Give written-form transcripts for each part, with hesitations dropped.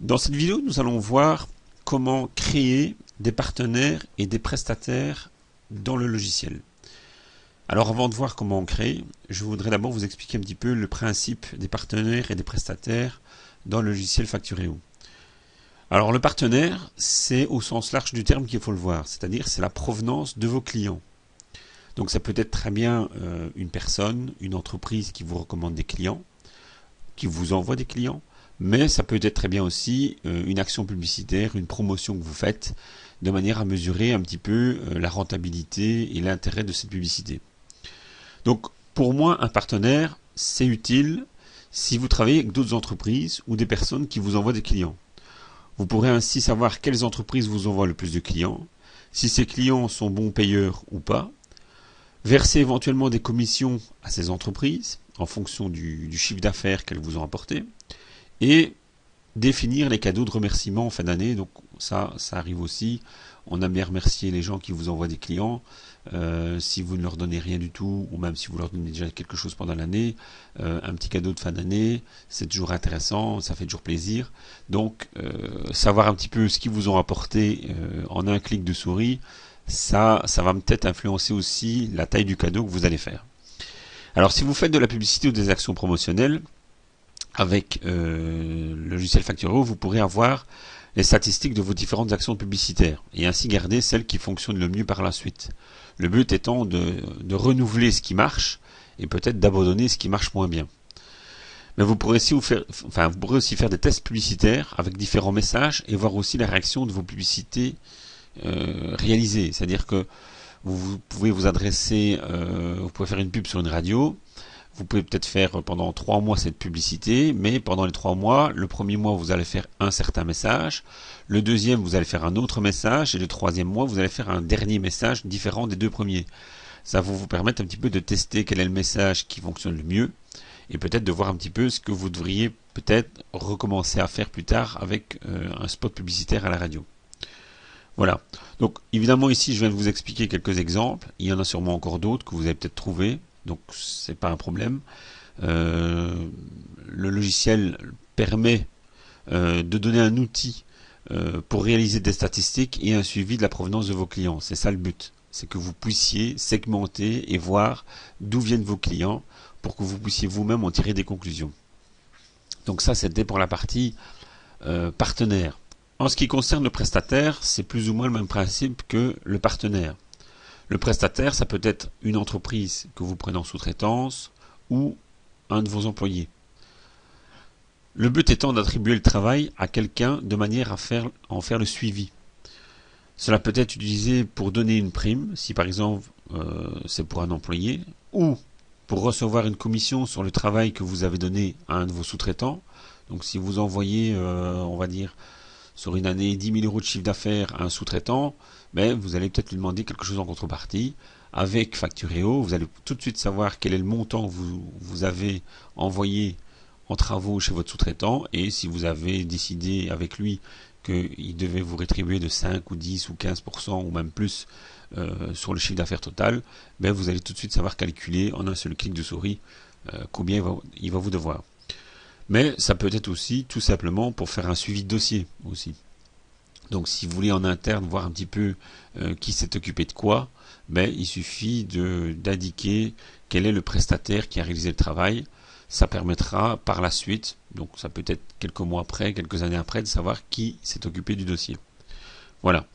Dans cette vidéo, nous allons voir comment créer des partenaires et des prestataires dans le logiciel. Alors avant de voir comment on crée, je voudrais d'abord vous expliquer un petit peu le principe des partenaires et des prestataires dans le logiciel Factureo. Alors le partenaire, c'est au sens large du terme qu'il faut le voir, c'est-à-dire c'est la provenance de vos clients. Donc ça peut être très bien une personne, une entreprise qui vous recommande des clients, qui vous envoie des clients, mais ça peut être très bien aussi une action publicitaire, une promotion que vous faites, de manière à mesurer un petit peu la rentabilité et l'intérêt de cette publicité. Donc pour moi, un partenaire, c'est utile si vous travaillez avec d'autres entreprises ou des personnes qui vous envoient des clients. Vous pourrez ainsi savoir quelles entreprises vous envoient le plus de clients, si ces clients sont bons payeurs ou pas, verser éventuellement des commissions à ces entreprises en fonction du chiffre d'affaires qu'elles vous ont apporté, et définir les cadeaux de remerciement en fin d'année. Donc ça arrive aussi. On aime bien remercier les gens qui vous envoient des clients. Si vous ne leur donnez rien du tout, ou même si vous leur donnez déjà quelque chose pendant l'année, un petit cadeau de fin d'année, c'est toujours intéressant, ça fait toujours plaisir. Donc savoir un petit peu ce qu'ils vous ont apporté en un clic de souris, ça va peut-être influencer aussi la taille du cadeau que vous allez faire. Alors si vous faites de la publicité ou des actions promotionnelles, avec le logiciel Factureo, vous pourrez avoir les statistiques de vos différentes actions publicitaires et ainsi garder celles qui fonctionnent le mieux par la suite. Le but étant de renouveler ce qui marche et peut-être d'abandonner ce qui marche moins bien. Mais vous pourrez aussi faire des tests publicitaires avec différents messages et voir aussi la réaction de vos publicités réalisées. C'est-à-dire que vous pouvez vous adresser, vous pouvez faire une pub sur une radio. Vous pouvez peut-être faire pendant 3 mois cette publicité, mais pendant les 3 mois, le premier mois, vous allez faire un certain message, le deuxième, vous allez faire un autre message, et le troisième mois, vous allez faire un dernier message différent des deux premiers. Ça va vous permettre un petit peu de tester quel est le message qui fonctionne le mieux, et peut-être de voir un petit peu ce que vous devriez peut-être recommencer à faire plus tard avec un spot publicitaire à la radio. Voilà. Donc évidemment ici, je viens de vous expliquer quelques exemples. Il y en a sûrement encore d'autres que vous avez peut-être trouvé. Donc c'est pas un problème. Le logiciel permet de donner un outil pour réaliser des statistiques et un suivi de la provenance de vos clients. C'est ça le but. C'est que vous puissiez segmenter et voir d'où viennent vos clients pour que vous puissiez vous-même en tirer des conclusions. Donc ça, c'était pour la partie partenaire. En ce qui concerne le prestataire, c'est plus ou moins le même principe que le partenaire. Le prestataire, ça peut être une entreprise que vous prenez en sous-traitance ou un de vos employés. Le but étant d'attribuer le travail à quelqu'un de manière à en faire le suivi. Cela peut être utilisé pour donner une prime, si par exemple c'est pour un employé, ou pour recevoir une commission sur le travail que vous avez donné à un de vos sous-traitants. Donc si vous envoyez, on va dire, sur une année 10 000 euros de chiffre d'affaires à un sous-traitant, mais vous allez peut-être lui demander quelque chose en contrepartie. Avec Factureo, vous allez tout de suite savoir quel est le montant que vous avez envoyé en travaux chez votre sous-traitant, et si vous avez décidé avec lui qu'il devait vous rétribuer de 5 ou 10 ou 15% ou même plus sur le chiffre d'affaires total, ben vous allez tout de suite savoir calculer en un seul clic de souris combien il va vous devoir. Mais ça peut être aussi tout simplement pour faire un suivi de dossier aussi. Donc si vous voulez en interne voir un petit peu qui s'est occupé de quoi, ben, il suffit d'indiquer quel est le prestataire qui a réalisé le travail. Ça permettra par la suite, donc ça peut être quelques mois après, quelques années après, de savoir qui s'est occupé du dossier. Voilà.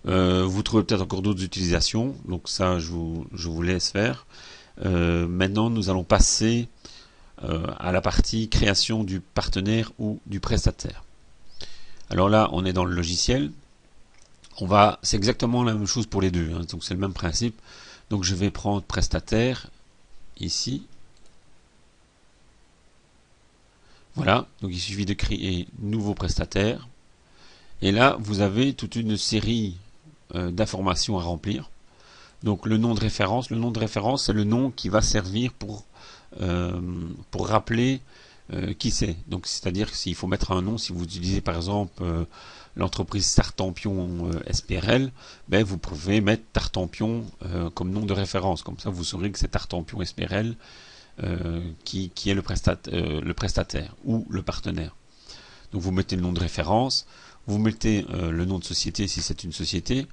Vous trouvez peut-être encore d'autres utilisations, donc ça je vous laisse faire. Maintenant nous allons passer à la partie création du partenaire ou du prestataire. Alors là, on est dans le logiciel. C'est exactement la même chose pour les deux, hein, donc c'est le même principe. Donc je vais prendre prestataire ici. Voilà, donc il suffit de créer nouveau prestataire. Et là, vous avez toute une série d'informations à remplir. Donc le nom de référence, c'est le nom qui va servir pour rappeler qui c'est. Donc c'est-à-dire s'il faut mettre un nom, si vous utilisez par exemple l'entreprise Tartampion SPRL, ben vous pouvez mettre Tartampion comme nom de référence. Comme ça vous saurez que c'est Tartampion SPRL qui est le prestataire ou le partenaire. Donc vous mettez le nom de référence, vous mettez le nom de société si c'est une société.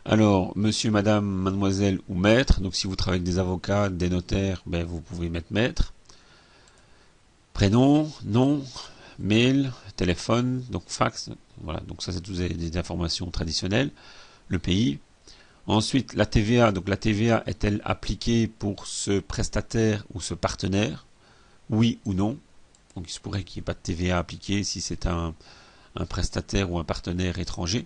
Alors, monsieur, madame, mademoiselle ou maître, donc si vous travaillez avec des avocats, des notaires, ben, vous pouvez mettre maître. Prénom, nom, mail, téléphone, donc fax, voilà, donc ça c'est toutes des informations traditionnelles. Le pays. Ensuite, la TVA, donc la TVA est-elle appliquée pour ce prestataire ou ce partenaire? Oui ou non? Donc il se pourrait qu'il n'y ait pas de TVA appliquée si c'est un prestataire ou un partenaire étranger.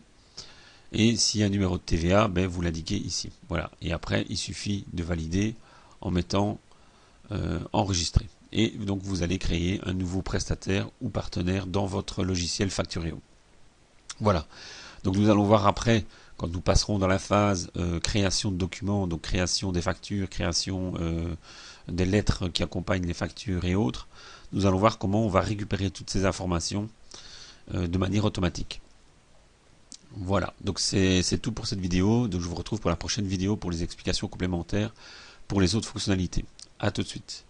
Et s'il y a un numéro de TVA, ben vous l'indiquez ici. Voilà. Et après, il suffit de valider en mettant enregistrer. Et donc vous allez créer un nouveau prestataire ou partenaire dans votre logiciel Facturio. Voilà. Donc nous allons voir après, quand nous passerons dans la phase création de documents, donc création des factures, création des lettres qui accompagnent les factures et autres, nous allons voir comment on va récupérer toutes ces informations de manière automatique. Voilà, donc c'est tout pour cette vidéo. Donc je vous retrouve pour la prochaine vidéo pour les explications complémentaires pour les autres fonctionnalités. A tout de suite.